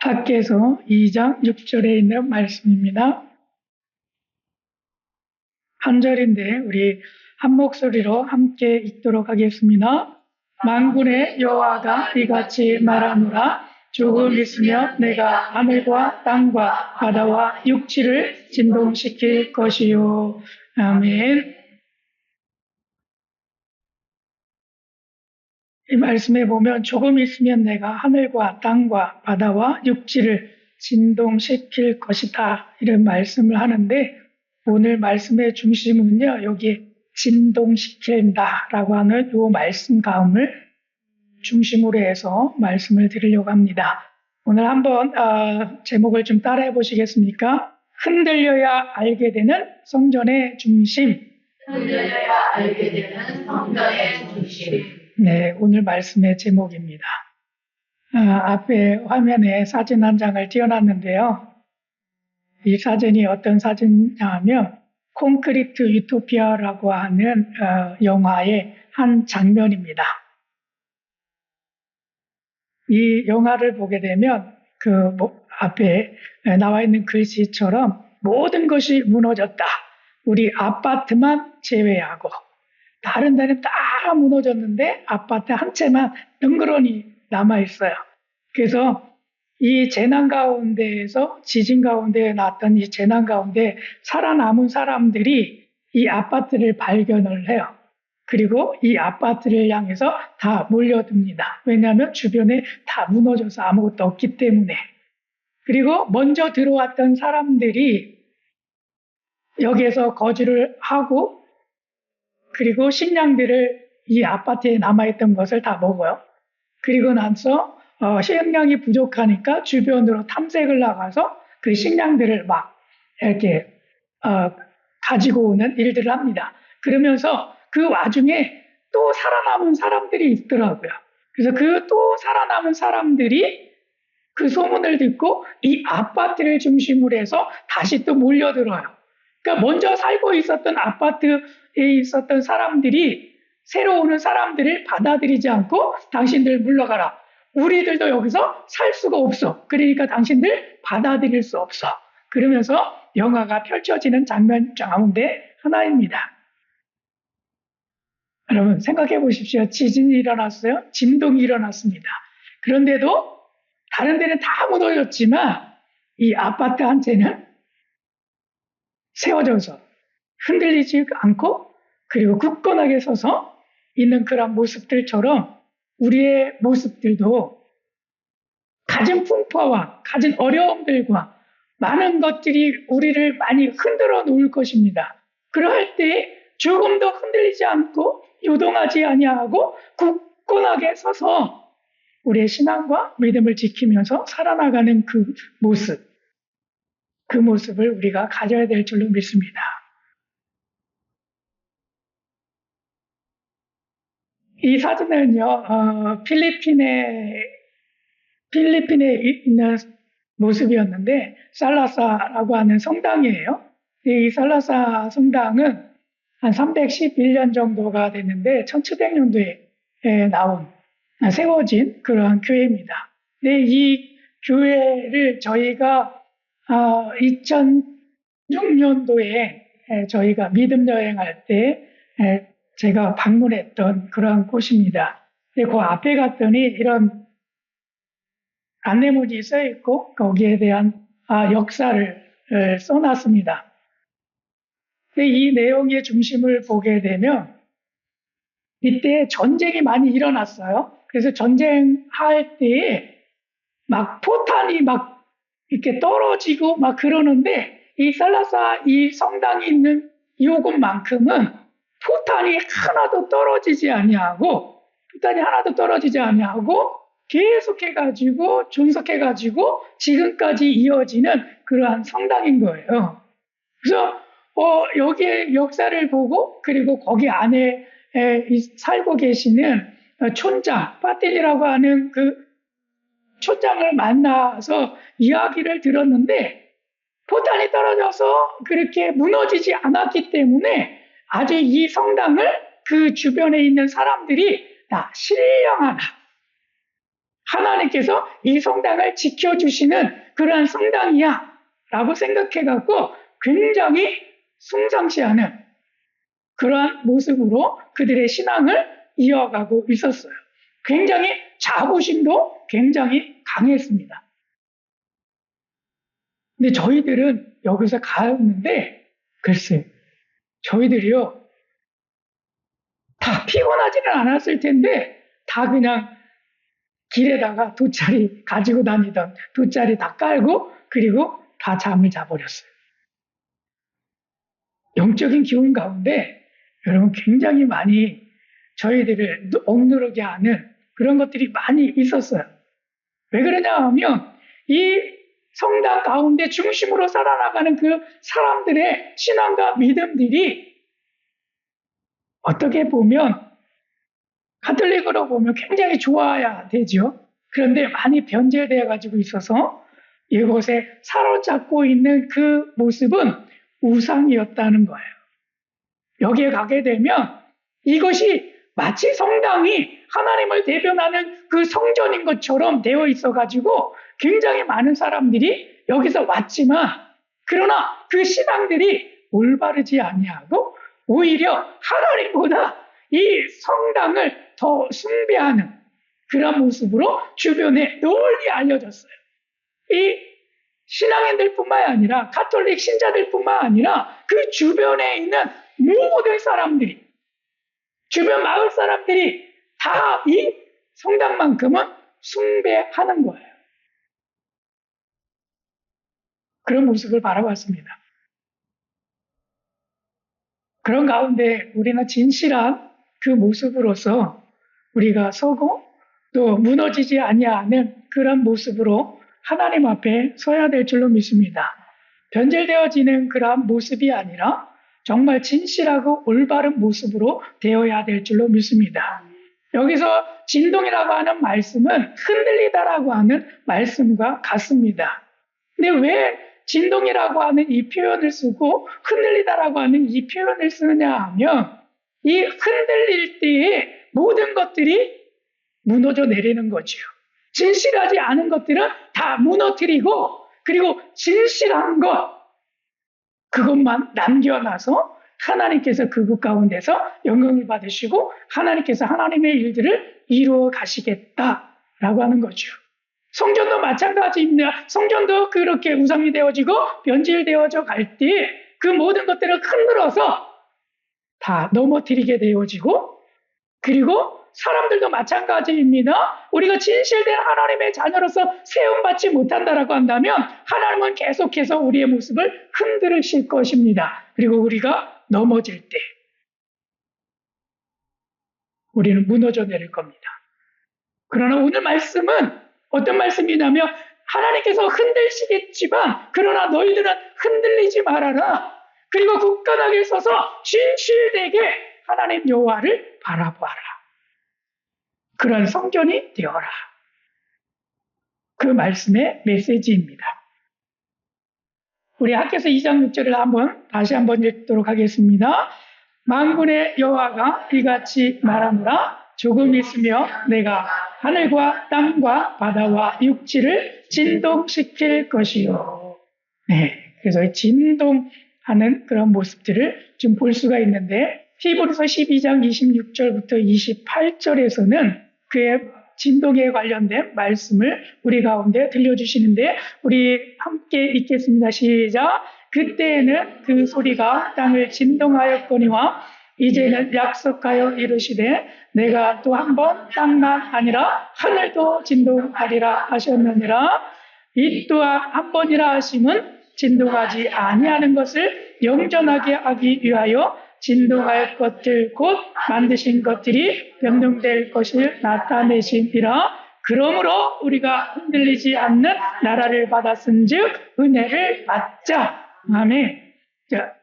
밖에서 2장 6절에 있는 말씀입니다. 한 절인데 우리 한 목소리로 함께 읽도록 하겠습니다. 만군의 여호와가 이같이 말하노라. 조금 있으면 내가 하늘과 땅과 바다와 육지를 진동시킬 것이요. 아멘. 이 말씀에 보면 조금 있으면 내가 하늘과 땅과 바다와 육지를 진동시킬 것이다. 이런 말씀을 하는데 오늘 말씀의 중심은요. 여기 진동시킨다라고 하는 이 말씀 가운을 중심으로 해서 말씀을 드리려고 합니다. 오늘 한번 제목을 좀 따라해 보시겠습니까? 흔들려야 알게 되는 성전의 중심. 흔들려야 알게 되는 성전의 중심. 네, 오늘 말씀의 제목입니다. 앞에 화면에 사진 한 장을 띄워놨는데요. 이 사진이 어떤 사진이냐면 콘크리트 유토피아라고 하는 영화의 한 장면입니다. 이 영화를 보게 되면 그 앞에 나와 있는 글씨처럼 모든 것이 무너졌다. 우리 아파트만 제외하고 다른 데는 다 무너졌는데 아파트 한 채만 덩그러니 남아있어요. 그래서 이 재난 가운데에서 지진 가운데 났던 이 재난 가운데 살아남은 사람들이 이 아파트를 발견을 해요. 그리고 이 아파트를 향해서 다 몰려듭니다. 왜냐하면 주변에 다 무너져서 아무것도 없기 때문에. 그리고 먼저 들어왔던 사람들이 여기에서 거주를 하고 그리고 식량들을 이 아파트에 남아있던 것을 다 먹어요. 그리고 나서 식량이 부족하니까 주변으로 탐색을 나가서 그 식량들을 막 이렇게 가지고 오는 일들을 합니다. 그러면서 그 와중에 또 살아남은 사람들이 있더라고요. 그래서 그 또 살아남은 사람들이 그 소문을 듣고 이 아파트를 중심으로 해서 다시 또 몰려들어요. 그러니까 먼저 살고 있었던 아파트에 있었던 사람들이 새로 오는 사람들을 받아들이지 않고 당신들 물러가라. 우리들도 여기서 살 수가 없어. 그러니까 당신들 받아들일 수 없어. 그러면서 영화가 펼쳐지는 장면 가운데 하나입니다. 여러분 생각해 보십시오. 지진이 일어났어요. 진동이 일어났습니다. 그런데도 다른 데는 다 무너졌지만 이 아파트 한 채는 세워져서 흔들리지 않고 그리고 굳건하게 서서 있는 그런 모습들처럼 우리의 모습들도 가진 풍파와 가진 어려움들과 많은 것들이 우리를 많이 흔들어 놓을 것입니다. 그러할 때 조금도 흔들리지 않고 요동하지 아니하고 굳건하게 서서 우리의 신앙과 믿음을 지키면서 살아나가는 그 모습을 우리가 가져야 될 줄로 믿습니다. 이 사진은요, 필리핀에 있는 모습이었는데, 살라사라고 하는 성당이에요. 이 살라사 성당은 한 311년 정도가 됐는데, 1700년도에 세워진 그러한 교회입니다. 근데 이 교회를 저희가 2006년도에 저희가 믿음 여행할 때 제가 방문했던 그런 곳입니다. 근데 그 앞에 갔더니 이런 안내문이 써 있고 거기에 대한 역사를 써놨습니다. 근데 이 내용의 중심을 보게 되면 이때 전쟁이 많이 일어났어요. 그래서 전쟁할 때에 막 포탄이 막 이렇게 떨어지고 막 그러는데 이 살라사 이 성당이 있는 이곳만큼은 포탄이 하나도 떨어지지 아니하고 계속해가지고 존속해가지고 지금까지 이어지는 그러한 성당인 거예요. 그래서 여기에 역사를 보고 그리고 거기 안에 살고 계시는 촌장 파틸리라고 하는 그 촌장을 만나서 이야기를 들었는데 포탄이 떨어져서 그렇게 무너지지 않았기 때문에 아주 이 성당을 그 주변에 있는 사람들이 다 신령하다. 하나님께서 이 성당을 지켜주시는 그러한 성당이야 라고 생각해갖고 굉장히 숭상시하는 그러한 모습으로 그들의 신앙을 이어가고 있었어요. 굉장히 자부심도 굉장히 강했습니다. 근데 저희들은 여기서 갔는데 글쎄 저희들이요 다 피곤하지는 않았을 텐데 다 그냥 길에다가 돗자리 가지고 다니던 돗자리 다 깔고 그리고 다 잠을 자버렸어요. 영적인 기운 가운데 여러분 굉장히 많이 저희들을 억누르게 하는 그런 것들이 많이 있었어요. 왜 그러냐 하면 이 성당 가운데 중심으로 살아나가는 그 사람들의 신앙과 믿음들이 어떻게 보면 가톨릭으로 보면 굉장히 좋아야 되죠. 그런데 많이 변질되어 가지고 있어서 이곳에 사로잡고 있는 그 모습은 우상이었다는 거예요. 여기에 가게 되면 이것이 마치 성당이 하나님을 대변하는 그 성전인 것처럼 되어 있어 가지고 굉장히 많은 사람들이 여기서 왔지만 그러나 그 신앙들이 올바르지 아니하고 오히려 하나님보다 이 성당을 더 숭배하는 그런 모습으로 주변에 널리 알려졌어요. 이 신앙인들뿐만 아니라 가톨릭 신자들뿐만 아니라 그 주변에 있는 모든 사람들이 주변 마을 사람들이 다 이 성당만큼은 숭배하는 거예요. 그런 모습을 바라봤습니다. 그런 가운데 우리는 진실한 그 모습으로서 우리가 서고 또 무너지지 아니하는 그런 모습으로 하나님 앞에 서야 될 줄로 믿습니다. 변질되어지는 그러한 모습이 아니라 정말 진실하고 올바른 모습으로 되어야 될 줄로 믿습니다. 여기서 진동이라고 하는 말씀은 흔들리다라고 하는 말씀과 같습니다. 근데 왜 진동이라고 하는 이 표현을 쓰고 흔들리다라고 하는 이 표현을 쓰느냐 하면 이 흔들릴 때에 모든 것들이 무너져 내리는 거죠. 진실하지 않은 것들은 다 무너뜨리고 그리고 진실한 것 그것만 남겨놔서 하나님께서 그것 가운데서 영광을 받으시고 하나님께서 하나님의 일들을 이루어 가시겠다라고 하는 거죠. 성전도 마찬가지입니다. 성전도 그렇게 우상이 되어지고 변질되어져 갈 때 그 모든 것들을 흔들어서 다 넘어뜨리게 되어지고 그리고 사람들도 마찬가지입니다. 우리가 진실된 하나님의 자녀로서 세움받지 못한다라고 한다면 하나님은 계속해서 우리의 모습을 흔들으실 것입니다. 그리고 우리가 넘어질 때 우리는 무너져 내릴 겁니다. 그러나 오늘 말씀은 어떤 말씀이냐면 하나님께서 흔들시겠지만 그러나 너희들은 흔들리지 말아라. 그리고 굳건하게 서서 진실되게 하나님 여호와를 바라보아라. 그런 성전이 되어라. 그 말씀의 메시지입니다. 우리 학교에서 2장 6절을 다시 한번 읽도록 하겠습니다. 만군의 여호와가 이같이 말하노라. 조금 있으며 내가 하늘과 땅과 바다와 육지를 진동시킬 것이요. 네, 그래서 이 진동하는 그런 모습들을 좀 볼 수가 있는데 히브리서 12장 26절부터 28절에서는 그의 진동에 관련된 말씀을 우리 가운데 들려주시는데 우리 함께 읽겠습니다. 시작. 그때에는 그 소리가 땅을 진동하였거니와 이제는 약속하여 이르시되 내가 또 한 번 땅만 아니라 하늘도 진동하리라 하셨느니라. 이 또한 한 번이라 하심은 진동하지 아니하는 것을 영전하게 하기 위하여 진동할 것들 곧 만드신 것들이 변동될 것을 나타내심이라. 그러므로 우리가 흔들리지 않는 나라를 받았은즉 은혜를 받자. 아멘. 자,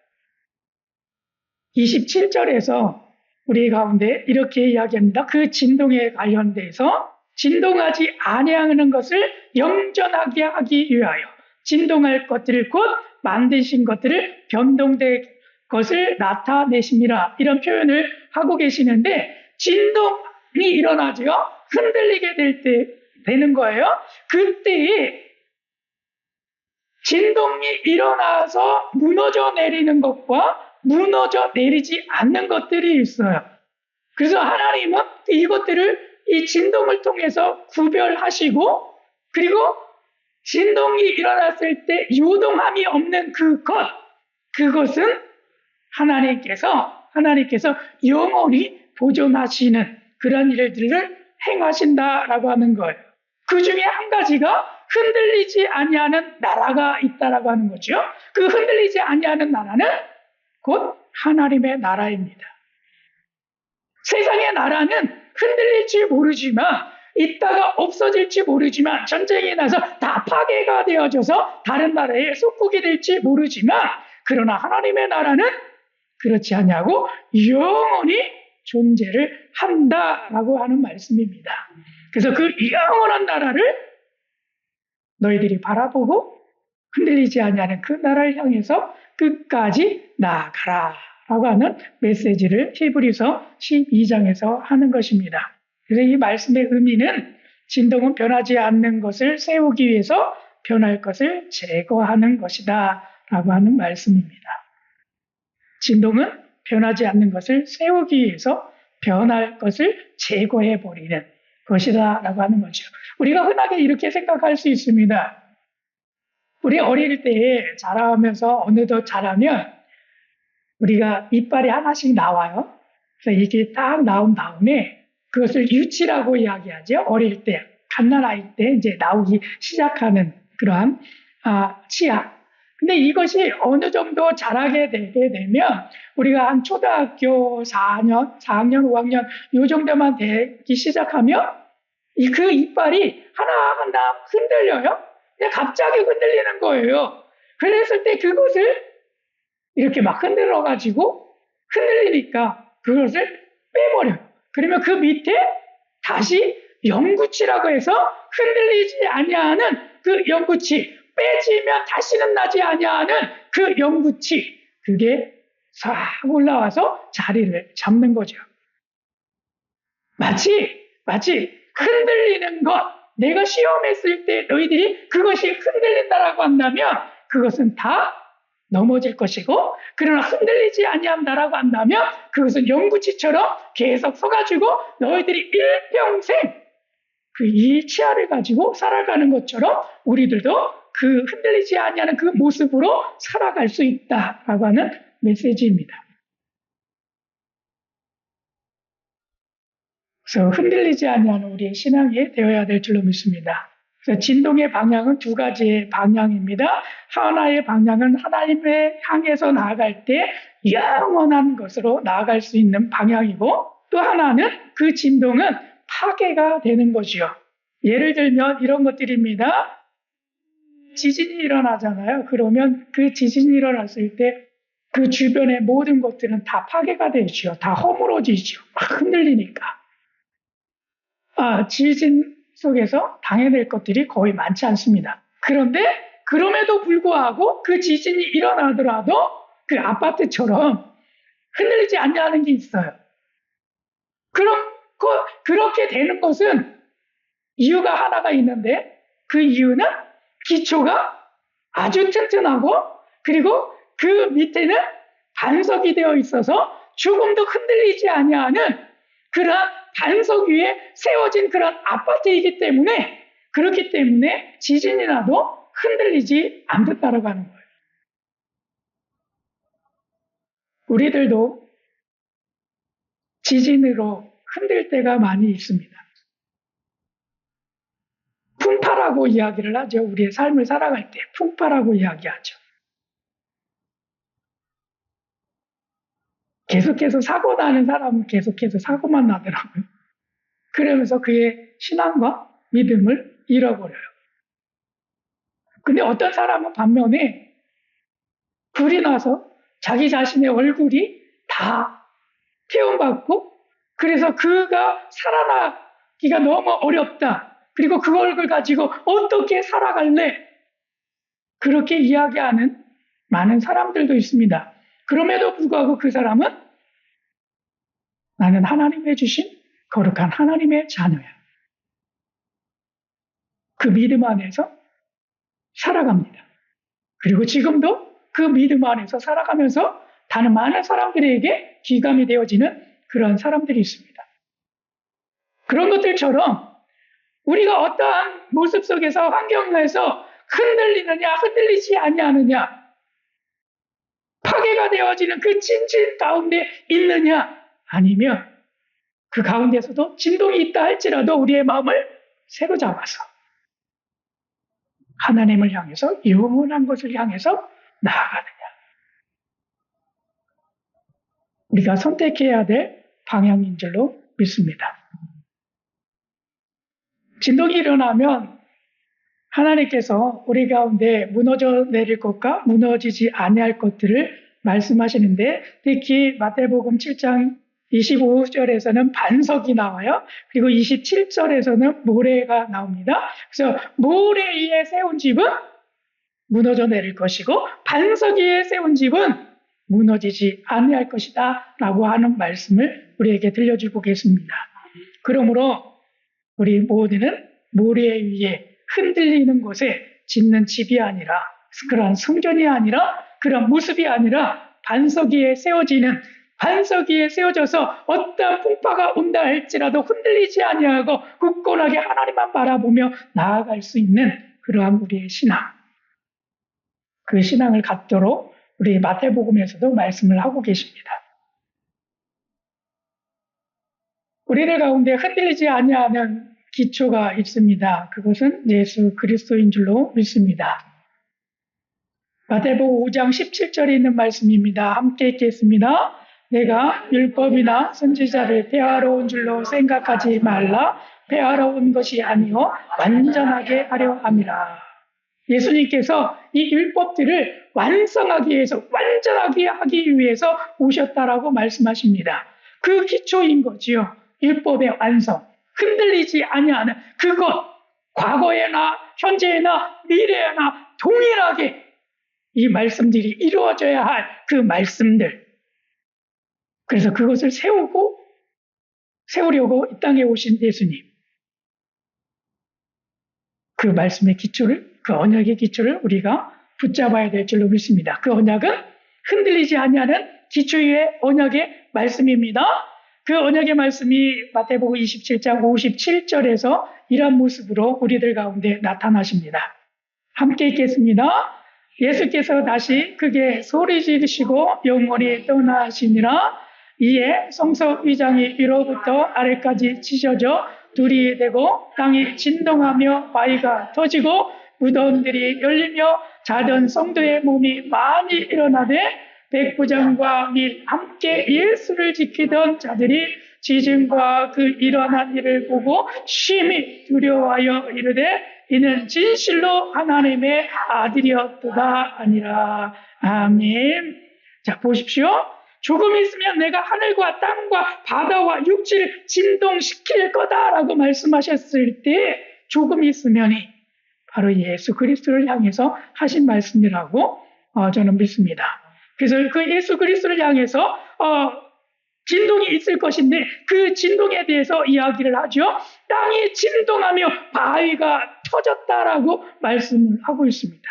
27절에서 우리 가운데 이렇게 이야기합니다. 그 진동에 관련돼서 진동하지 아니하는 것을 영전하게 하기 위하여 진동할 것들을 곧 만드신 것들을 변동될 것을 나타내심이라. 이런 표현을 하고 계시는데 진동이 일어나죠. 흔들리게 될 때 되는 거예요. 그때에 진동이 일어나서 무너져 내리는 것과 무너져 내리지 않는 것들이 있어요. 그래서 하나님은 이것들을 이 진동을 통해서 구별하시고, 그리고 진동이 일어났을 때 유동함이 없는 그것은 하나님께서 영원히 보존하시는 그런 일들을 행하신다라고 하는 거예요. 그 중에 한 가지가 흔들리지 아니하는 나라가 있다라고 하는 거죠. 그 흔들리지 아니하는 나라는 곧 하나님의 나라입니다. 세상의 나라는 흔들릴지 모르지만, 있다가 없어질지 모르지만, 전쟁이 나서 다 파괴가 되어져서 다른 나라에 속국이 될지 모르지만, 그러나 하나님의 나라는 그렇지 않냐고 영원히 존재를 한다라고 하는 말씀입니다. 그래서 그 영원한 나라를 너희들이 바라보고 흔들리지 아니하는 그 나라를 향해서 끝까지 나아가라 라고 하는 메시지를 히브리서 12장에서 하는 것입니다. 그래서 이 말씀의 의미는 진동은 변하지 않는 것을 세우기 위해서 변할 것을 제거하는 것이다 라고 하는 말씀입니다. 진동은 변하지 않는 것을 세우기 위해서 변할 것을 제거해버리는 것이다 라고 하는 거죠. 우리가 흔하게 이렇게 생각할 수 있습니다. 우리 어릴 때 자라면서 어느덧 자라면 우리가 이빨이 하나씩 나와요. 그래서 이게 딱 나온 다음에 그것을 유치라고 이야기하죠. 어릴 때, 갓난아이 때 이제 나오기 시작하는 그러한 치아. 근데 이것이 어느 정도 자라게 되게 되면 우리가 한 초등학교 4학년, 5학년 이 정도만 되기 시작하면 그 이빨이 하나하나 흔들려요. 그냥 갑자기 흔들리는 거예요. 그랬을 때 그것을 이렇게 막 흔들어가지고 흔들리니까 그것을 빼버려요. 그러면 그 밑에 다시 영구치라고 해서 흔들리지 아니하는 그 영구치, 빼지면 다시는 나지 아니하는 그 영구치, 그게 싹 올라와서 자리를 잡는 거죠. 마치 흔들리는 것, 내가 시험했을 때 너희들이 그것이 흔들린다라고 한다면 그것은 다 넘어질 것이고, 그러나 흔들리지 아니한다라고 한다면 그것은 영구치처럼 계속 서가지고 너희들이 일평생 이 치아를 가지고 살아가는 것처럼 우리들도 그 흔들리지 아니하는 그 모습으로 살아갈 수 있다라고 하는 메시지입니다. 그래서 흔들리지 아니하는 우리의 신앙이 되어야 될 줄로 믿습니다. 그래서 진동의 방향은 두 가지의 방향입니다. 하나의 방향은 하나님을 향해서 나아갈 때 영원한 것으로 나아갈 수 있는 방향이고, 또 하나는 그 진동은 파괴가 되는 것이요. 예를 들면 이런 것들입니다. 지진이 일어나잖아요. 그러면 그 지진이 일어났을 때 그 주변의 모든 것들은 다 파괴가 되죠. 다 허물어지죠. 막 흔들리니까. 지진 속에서 당해낼 것들이 거의 많지 않습니다. 그런데 그럼에도 불구하고 그 지진이 일어나더라도 그 아파트처럼 흔들리지 않냐는 게 있어요. 그렇게 되는 것은 이유가 하나가 있는데, 그 이유는 기초가 아주 튼튼하고, 그리고 그 밑에는 반석이 되어 있어서 조금도 흔들리지 아니하는 그런 반석 위에 세워진 그런 아파트이기 때문에, 그렇기 때문에 지진이 나도 흔들리지 않는다라고 하는 거예요. 우리들도 지진으로 흔들 때가 많이 있습니다. 풍파라고 이야기를 하죠. 우리의 삶을 살아갈 때 풍파라고 이야기하죠. 계속해서 사고 나는 사람은 계속해서 사고만 나더라고요. 그러면서 그의 신앙과 믿음을 잃어버려요. 근데 어떤 사람은 반면에 불이 나서 자기 자신의 얼굴이 다 태움받고, 그래서 그가 살아나기가 너무 어렵다. 그리고 그 얼굴 가지고 어떻게 살아갈래? 그렇게 이야기하는 많은 사람들도 있습니다. 그럼에도 불구하고 그 사람은 나는 하나님의 주신 거룩한 하나님의 자녀야. 그 믿음 안에서 살아갑니다. 그리고 지금도 그 믿음 안에서 살아가면서 다른 많은 사람들에게 귀감이 되어지는 그런 사람들이 있습니다. 그런 것들처럼 우리가 어떠한 모습 속에서 환경에서 흔들리느냐 흔들리지 아니하느냐, 파괴가 되어지는 그 진실 가운데 있느냐, 아니면 그 가운데서도 진동이 있다 할지라도 우리의 마음을 새로잡아서 하나님을 향해서, 영원한 것을 향해서 나아가느냐, 우리가 선택해야 될 방향인 줄로 믿습니다. 진동이 일어나면 하나님께서 우리 가운데 무너져 내릴 것과 무너지지 아니할 것들을 말씀하시는데, 특히 마태복음 7장 25절에서는 반석이 나와요. 그리고 27절에서는 모래가 나옵니다. 그래서 모래 위에 세운 집은 무너져 내릴 것이고 반석 위에 세운 집은 무너지지 아니할 것이다 라고 하는 말씀을 우리에게 들려주고 계십니다. 그러므로 우리 모두는 모래 위에 흔들리는 곳에 짓는 집이 아니라, 그런 성전이 아니라, 그런 모습이 아니라 반석 위에 세워지는, 반석 위에 세워져서 어떠한 풍파가 온다 할지라도 흔들리지 아니하고 굳건하게 하나님만 바라보며 나아갈 수 있는 그러한 우리의 신앙, 그 신앙을 갖도록 우리 마태복음에서도 말씀을 하고 계십니다. 우리들 가운데 흔들리지 아니하는 기초가 있습니다. 그것은 예수 그리스도인 줄로 믿습니다. 마태복음 5장 17절에 있는 말씀입니다. 함께 읽겠습니다. 내가 율법이나 선지자를 폐하러 온 줄로 생각하지 말라. 폐하러 온 것이 아니요 완전하게 하려 함이라. 예수님께서 이 율법들을 완성하기 위해서, 완전하게 하기 위해서 오셨다라고 말씀하십니다. 그 기초인 거지요. 율법의 완성, 흔들리지 아니하는 그것, 과거에나 현재나 미래에나 동일하게 이 말씀들이 이루어져야 할 그 말씀들. 그래서 그것을 세우려고 이 땅에 오신 예수님. 그 말씀의 기초를, 그 언약의 기초를 우리가 붙잡아야 될 줄로 믿습니다. 그 언약은 흔들리지 아니하는 기초의 언약의 말씀입니다. 그 언약의 말씀이 마태복음 27장 57절에서 이런 모습으로 우리들 가운데 나타나십니다. 함께 읽겠습니다. 예수께서 다시 크게 소리 지르시고 영원히 떠나시니라. 이에 성석 위장이 위로부터 아래까지 찢어져 둘이 되고 땅이 진동하며 바위가 터지고 무덤들이 열리며 자던 성도의 몸이 많이 일어나되 백부장과 및 함께 예수를 지키던 자들이 지진과 그 일어난 일을 보고 심히 두려워하여 이르되 이는 진실로 하나님의 아들이었도다 하니라. 아멘. 자, 보십시오. 조금 있으면 내가 하늘과 땅과 바다와 육지를 진동시킬 거다라고 말씀하셨을 때 조금 있으면이 바로 예수 그리스도를 향해서 하신 말씀이라고 저는 믿습니다. 그래서 그 예수 그리스도를 향해서 진동이 있을 것인데 그 진동에 대해서 이야기를 하죠. 땅이 진동하며 바위가 터졌다라고 말씀을 하고 있습니다.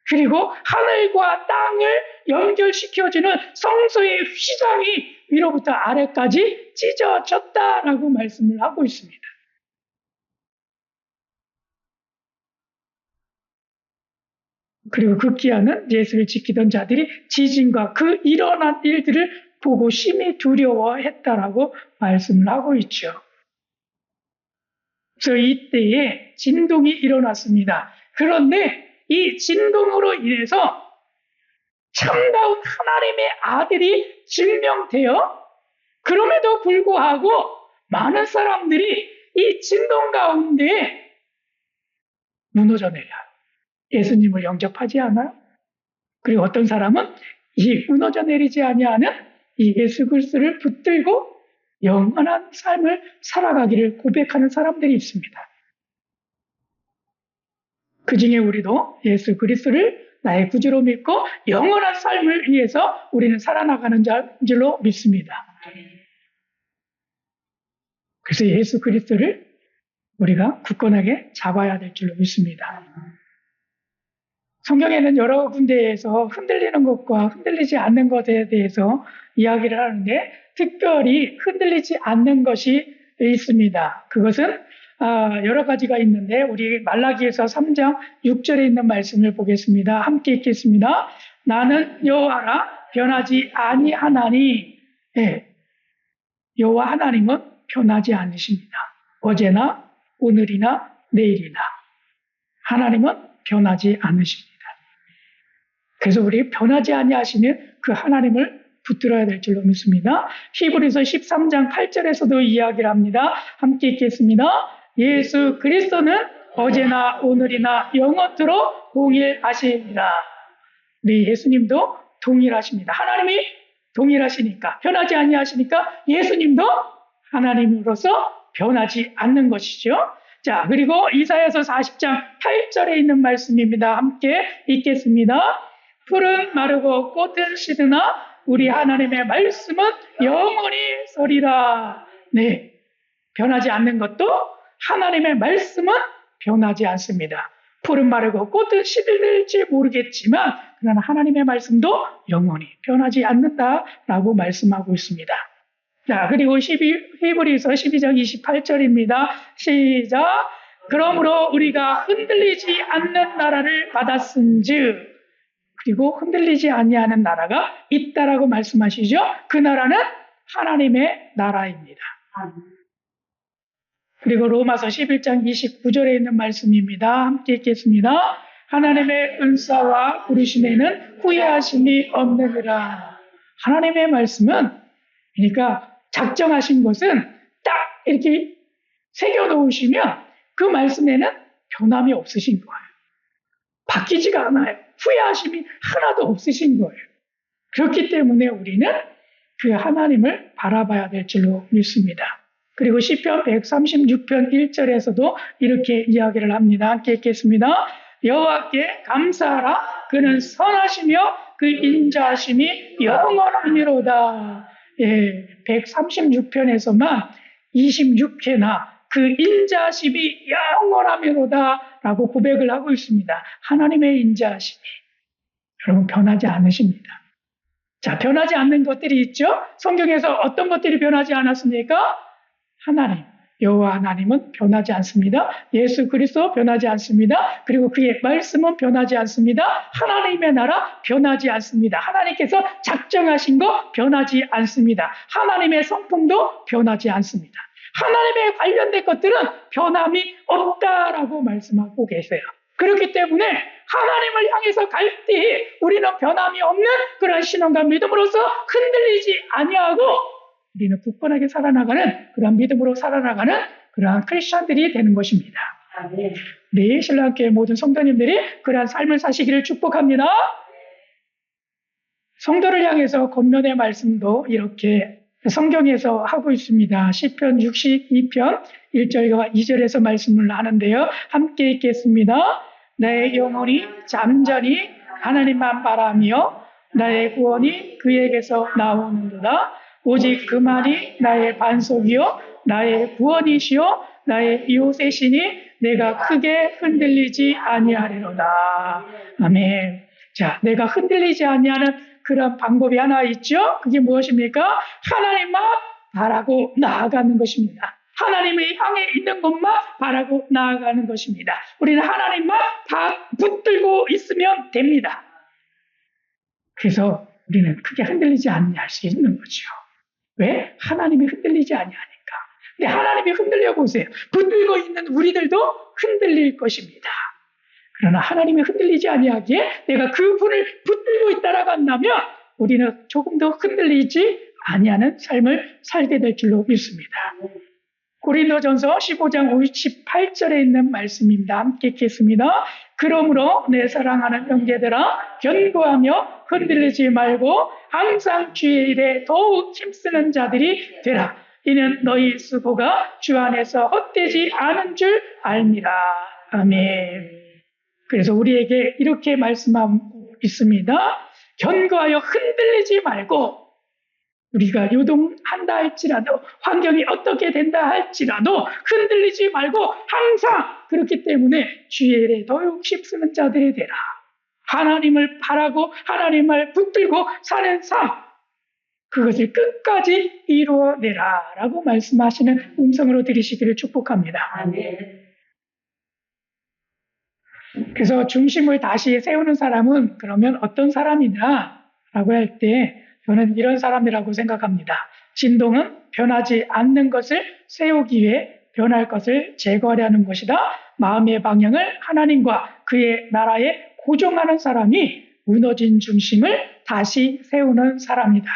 그리고 하늘과 땅을 연결시켜주는 성소의 휘장이 위로부터 아래까지 찢어졌다라고 말씀을 하고 있습니다. 그리고 급기야는 예수를 지키던 자들이 지진과 그 일어난 일들을 보고 심히 두려워했다라고 말씀을 하고 있죠. 그래서 이때에 진동이 일어났습니다. 그런데 이 진동으로 인해서 참다운 하나님의 아들이 증명되어 그럼에도 불구하고 많은 사람들이 이 진동 가운데 무너져 내려요. 예수님을 영접하지 않아요. 그리고 어떤 사람은 이 무너져 내리지 아니하는 이 예수 그리스도를 붙들고 영원한 삶을 살아가기를 고백하는 사람들이 있습니다. 그 중에 우리도 예수 그리스도를 나의 구주로 믿고 영원한 삶을 위해서 우리는 살아나가는 줄로 믿습니다. 그래서 예수 그리스도를 우리가 굳건하게 잡아야 될 줄로 믿습니다. 성경에는 여러 군데에서 흔들리는 것과 흔들리지 않는 것에 대해서 이야기를 하는데 특별히 흔들리지 않는 것이 있습니다. 그것은 여러 가지가 있는데 우리 말라기에서 3장 6절에 있는 말씀을 보겠습니다. 함께 읽겠습니다. 나는 여호와라 변하지 아니하나니. 여호와 하나님은 변하지 않으십니다. 어제나 오늘이나 내일이나 하나님은 변하지 않으십니다. 그래서 우리 변하지 아니하시는 그 하나님을 붙들어야 될 줄로 믿습니다. 히브리서 13장 8절에서도 이야기를 합니다. 함께 읽겠습니다. 예수 그리스도는 어제나 오늘이나 영원토록 동일하시니라. 우리 예수님도 동일하십니다. 하나님이 동일하시니까 변하지 아니하시니까 예수님도 하나님으로서 변하지 않는 것이죠. 자, 그리고 이사야서 40장 8절에 있는 말씀입니다. 함께 읽겠습니다. 풀은 마르고 꽃은 시드나 우리 하나님의 말씀은 영원히 서리라. 네, 변하지 않는 것도 하나님의 말씀은 변하지 않습니다. 풀은 마르고 꽃은 시들지 모르겠지만 그러나 하나님의 말씀도 영원히 변하지 않는다라고 말씀하고 있습니다. 자, 그리고 히브리서 12장 28절입니다. 시작. 그러므로 우리가 흔들리지 않는 나라를 받았은즉, 그리고 흔들리지 아니하는 나라가 있다라고 말씀하시죠. 그 나라는 하나님의 나라입니다. 그리고 로마서 11장 29절에 있는 말씀입니다. 함께 읽겠습니다. 하나님의 은사와 부르심에는 후회하심이 없느니라. 하나님의 말씀은, 그러니까 작정하신 것은 딱 이렇게 새겨놓으시면 그 말씀에는 변함이 없으신 거예요. 바뀌지가 않아요. 후회하심이 하나도 없으신 거예요. 그렇기 때문에 우리는 그 하나님을 바라봐야 될 줄로 믿습니다. 그리고 시편 136편 1절에서도 이렇게 이야기를 합니다. 함께 읽겠습니다. 여호와께 감사하라. 그는 선하시며 그 인자하심이 영원하니로다. 136편에서만 26회나 그 인자하심이 영원하니로다 라고 고백을 하고 있습니다. 하나님의 인자하심이 여러분 변하지 않으십니다. 자, 변하지 않는 것들이 있죠. 성경에서 어떤 것들이 변하지 않았습니까? 하나님, 여호와 하나님은 변하지 않습니다. 예수 그리스도 변하지 않습니다. 그리고 그의 말씀은 변하지 않습니다. 하나님의 나라 변하지 않습니다. 하나님께서 작정하신 거 변하지 않습니다. 하나님의 성품도 변하지 않습니다. 하나님에 관련된 것들은 변함이 없다라고 말씀하고 계세요. 그렇기 때문에 하나님을 향해서 갈 때 우리는 변함이 없는 그런 신앙과 믿음으로서 흔들리지 아니하고 우리는 굳건하게 살아나가는 그런 믿음으로 살아나가는 그러한 크리스천들이 되는 것입니다. 우리 신랑교회 모든 성도님들이 그러한 삶을 사시기를 축복합니다. 성도를 향해서 권면의 말씀도 이렇게 성경에서 하고 있습니다. 시편 62편 1절과 2절에서 말씀을 하는데요. 함께 읽겠습니다. 나의 영혼이 잠잠히 하나님만 바라며 나의 구원이 그에게서 나오는도다. 오직 그만이 나의 반석이요 나의 구원이시요 나의 요새시니 내가 크게 흔들리지 아니하리로다. 아멘. 자, 내가 흔들리지 아니하는 그런 방법이 하나 있죠. 그게 무엇입니까? 하나님만 바라고 나아가는 것입니다. 하나님을 향해 있는 것만 바라고 나아가는 것입니다. 우리는 하나님만 다 붙들고 있으면 됩니다. 그래서 우리는 크게 흔들리지 아니할 수 있는 거죠. 왜? 하나님이 흔들리지 아니하니까. 근데 하나님이 흔들려 보세요. 붙들고 있는 우리들도 흔들릴 것입니다. 그러나 하나님이 흔들리지 아니하기에 내가 그 분을 붙들고 있다라고 한다면 우리는 조금 더 흔들리지 아니하는 삶을 살게 될 줄로 믿습니다. 고린도전서 15장 58절에 있는 말씀입니다. 함께 읽겠습니다. 그러므로 내 사랑하는 형제들아 견고하며 흔들리지 말고 항상 주의 일에 더욱 힘쓰는 자들이 되라. 이는 너희 수고가 주 안에서 헛되지 않은 줄 알미라. 아멘. 그래서 우리에게 이렇게 말씀하고 있습니다. 견고하여 흔들리지 말고 우리가 요동한다 할지라도 환경이 어떻게 된다 할지라도 흔들리지 말고 항상 그렇기 때문에 주의 일에 더욱 힘쓰는 자들이 되라. 하나님을 바라고 하나님을 붙들고 사는 삶, 그것을 끝까지 이루어내라 라고 말씀하시는 음성으로 들으시기를 축복합니다. 아멘. 그래서 중심을 다시 세우는 사람은 그러면 어떤 사람이냐 라고 할 때 저는 이런 사람이라고 생각합니다. 진동은 변하지 않는 것을 세우기 위해 변할 것을 제거하려는 것이다. 마음의 방향을 하나님과 그의 나라에 고정하는 사람이 무너진 중심을 다시 세우는 사람이다.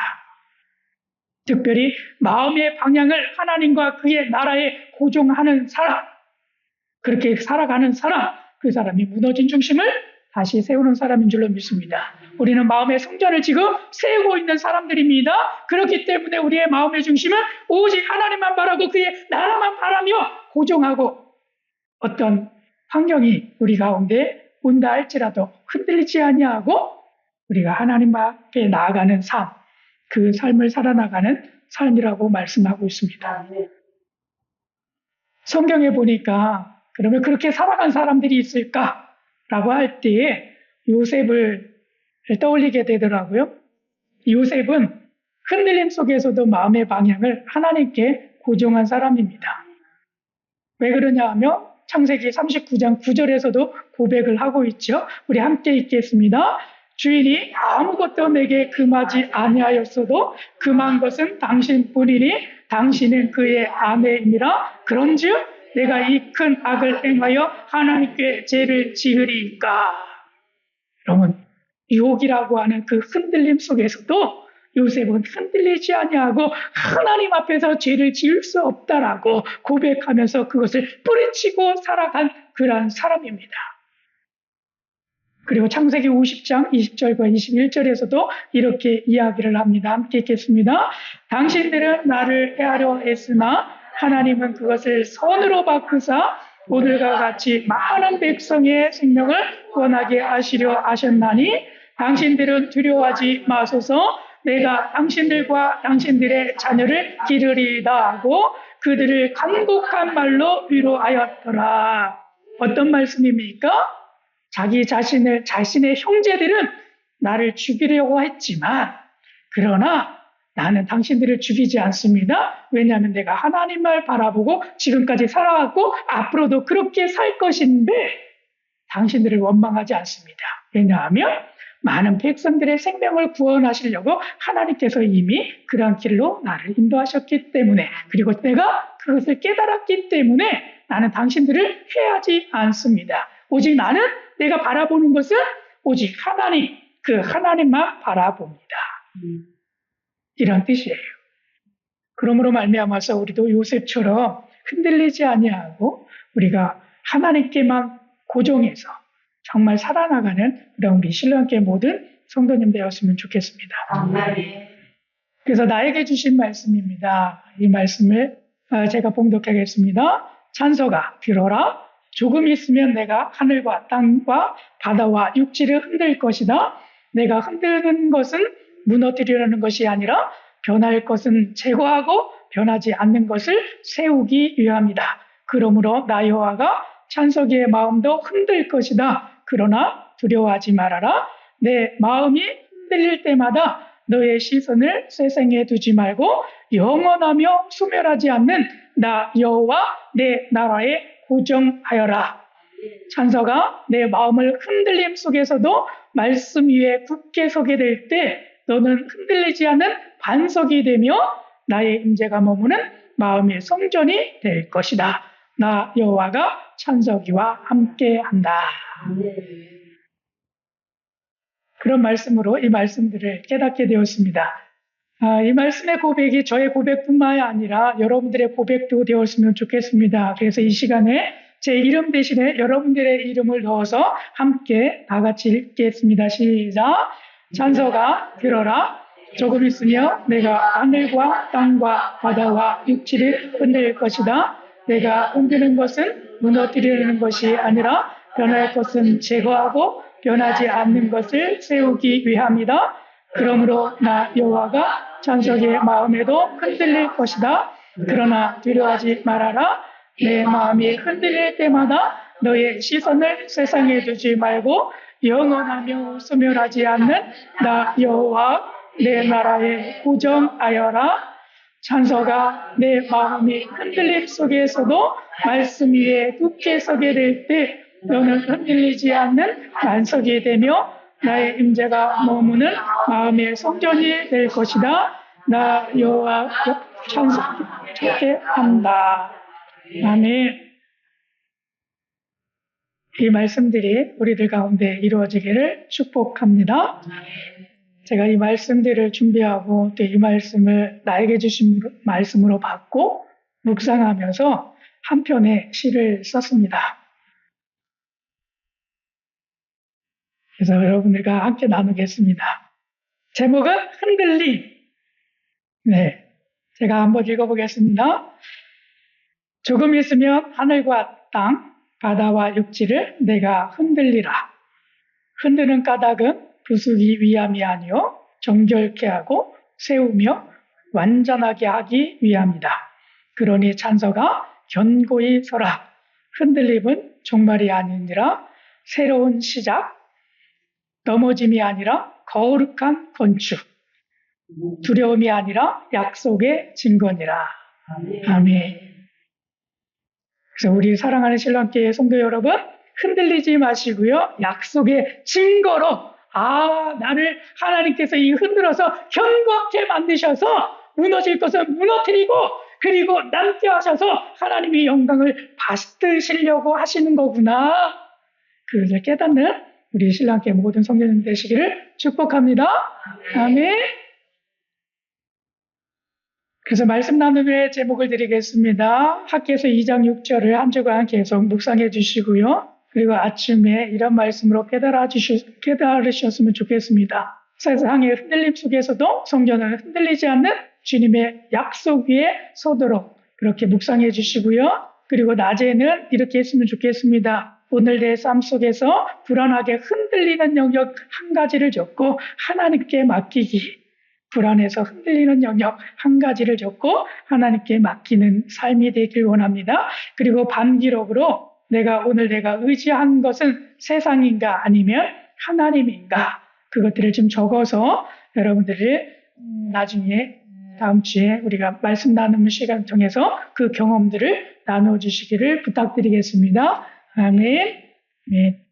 특별히 마음의 방향을 하나님과 그의 나라에 고정하는 사람, 그렇게 살아가는 사람, 그 사람이 무너진 중심을 다시 세우는 사람인 줄로 믿습니다. 우리는 마음의 성전을 지금 세우고 있는 사람들입니다. 그렇기 때문에 우리의 마음의 중심은 오직 하나님만 바라고 그의 나라만 바라며 고정하고 어떤 환경이 우리 가운데 온다 할지라도 흔들리지 아니하고 우리가 하나님께 나아가는 삶, 그 삶을 살아나가는 삶이라고 말씀하고 있습니다. 성경에 보니까 그러면 그렇게 살아간 사람들이 있을까라고 할 때에 요셉을 떠올리게 되더라고요. 요셉은 흔들림 속에서도 마음의 방향을 하나님께 고정한 사람입니다. 왜 그러냐 하면 창세기 39장 9절에서도 고백을 하고 있죠. 우리 함께 읽겠습니다. 주인이 아무것도 내게 금하지 아니하였어도 금한 것은 당신뿐이니 당신은 그의 아내이니라. 그런즉 내가 이 큰 악을 행하여 하나님께 죄를 지으리이까. 여러분, 유혹이라고 하는 그 흔들림 속에서도 요셉은 흔들리지 아니하고 하나님 앞에서 죄를 지을 수 없다라고 고백하면서 그것을 뿌리치고 살아간 그러한 사람입니다. 그리고 창세기 50장 20절과 21절에서도 이렇게 이야기를 합니다. 함께 읽겠습니다. 당신들은 나를 해하려 했으나 하나님은 그것을 선으로 바꾸사 오늘과 같이 많은 백성의 생명을 구원하게 하시려 하셨나니 당신들은 두려워하지 마소서. 내가 당신들과 당신들의 자녀를 기르리이다 하고 그들을 간곡한 말로 위로하였더라. 어떤 말씀입니까? 자신의 형제들은 나를 죽이려고 했지만 그러나 나는 당신들을 죽이지 않습니다. 왜냐하면 내가 하나님을 바라보고 지금까지 살아왔고 앞으로도 그렇게 살 것인데 당신들을 원망하지 않습니다. 왜냐하면 많은 백성들의 생명을 구원하시려고 하나님께서 이미 그런 길로 나를 인도하셨기 때문에 그리고 내가 그것을 깨달았기 때문에 나는 당신들을 해하지 않습니다. 오직 나는 내가 바라보는 것은 오직 하나님, 그 하나님만 바라봅니다. 이런 뜻이에요. 그러므로 말미암아서 우리도 요셉처럼 흔들리지 아니하고 우리가 하나님께만 고정해서 정말 살아나가는 그런 우리 신랑께 모든 성도님 되었으면 좋겠습니다. 그래서 나에게 주신 말씀입니다. 이 말씀을 제가 봉독하겠습니다. 찬서가 들어라. 조금 있으면 내가 하늘과 땅과 바다와 육지를 흔들 것이다. 내가 흔드는 것은 무너뜨리려는 것이 아니라 변할 것은 제거하고 변하지 않는 것을 세우기 위함이다. 그러므로 나 여호와가 찬석이의 마음도 흔들 것이다. 그러나 두려워하지 말아라. 내 마음이 흔들릴 때마다 너의 시선을 쇠생에 두지 말고 영원하며 소멸하지 않는 나 여호와 내 나라에 고정하여라. 찬서가 내 마음을 흔들림 속에서도 말씀 위에 굳게 서게 될 때 너는 흔들리지 않는 반석이 되며 나의 임재가 머무는 마음의 성전이 될 것이다. 나 여호와가 찬석이와 함께한다. 그런 말씀으로 이 말씀들을 깨닫게 되었습니다. 이 말씀의 고백이 저의 고백뿐만 아니라 여러분들의 고백도 되었으면 좋겠습니다. 그래서 이 시간에 제 이름 대신에 여러분들의 이름을 넣어서 함께 다 같이 읽겠습니다. 시작. 찬서가 들어라. 조금 있으며 내가 하늘과 땅과 바다와 육지를 흔들 것이다. 내가 흔드는 것은 무너뜨리는 것이 아니라 변할 것은 제거하고 변하지 않는 것을 세우기 위함이다. 그러므로 나 여호와가 찬석의 마음에도 흔들릴 것이다. 그러나 두려워하지 말아라. 내 마음이 흔들릴 때마다 너의 시선을 세상에 두지 말고 영원하며 소멸하지 않는 나 여호와 내 나라에 고정하여라. 찬서가 내 마음이 흔들림 속에서도 말씀 위에 굳게 서게 될 때 너는 흔들리지 않는 반석이 되며 나의 임재가 머무는 마음의 성전이 될 것이다. 나 여호와 찬송케 한다. 아멘. 이 말씀들이 우리들 가운데 이루어지기를 축복합니다. 제가 이 말씀들을 준비하고 또 이 말씀을 나에게 주신 말씀으로 받고 묵상하면서 한 편의 시를 썼습니다. 그래서 여러분들과 함께 나누겠습니다. 제목은 흔들림. 네, 제가 한번 읽어보겠습니다. 조금 있으면 하늘과 땅, 바다와 육지를 내가 흔들리라. 흔드는 까닭은 부수기 위함이 아니요 정결케 하고 세우며 완전하게 하기 위함이다. 그러니 찬서가 견고히 서라. 흔들림은 종말이 아니니라. 새로운 시작, 넘어짐이 아니라 거룩한 건축, 두려움이 아니라 약속의 증거니라. 아멘. 그래서 우리 사랑하는 신랑교회 성도 여러분, 흔들리지 마시고요. 약속의 증거로 나를 하나님께서 이 흔들어서 견고하게 만드셔서 무너질 것은 무너뜨리고 그리고 남게 하셔서 하나님의 영광을 받으시려고 하시는 거구나. 그것을 깨닫는 우리 신랑교회 모든 성도님 되시기를 축복합니다. 아멘. 그래서 말씀 나눔의 제목을 드리겠습니다. 학개서 2장 6절을 한 주간 계속 묵상해 주시고요. 그리고 아침에 이런 말씀으로 깨달으셨으면 좋겠습니다. 세상의 흔들림 속에서도 성전을 흔들리지 않는 주님의 약속 위에 서도록 그렇게 묵상해 주시고요. 그리고 낮에는 이렇게 했으면 좋겠습니다. 오늘 내 삶 속에서 불안하게 흔들리는 영역 한 가지를 적고 하나님께 맡기기. 불안해서 흔들리는 영역 한 가지를 적고 하나님께 맡기는 삶이 되길 원합니다. 그리고 밤기록으로 오늘 내가 의지한 것은 세상인가 아니면 하나님인가 그것들을 좀 적어서 여러분들이 나중에 다음 주에 우리가 말씀 나누는 시간 통해서 그 경험들을 나눠주시기를 부탁드리겠습니다. 아멘. 네.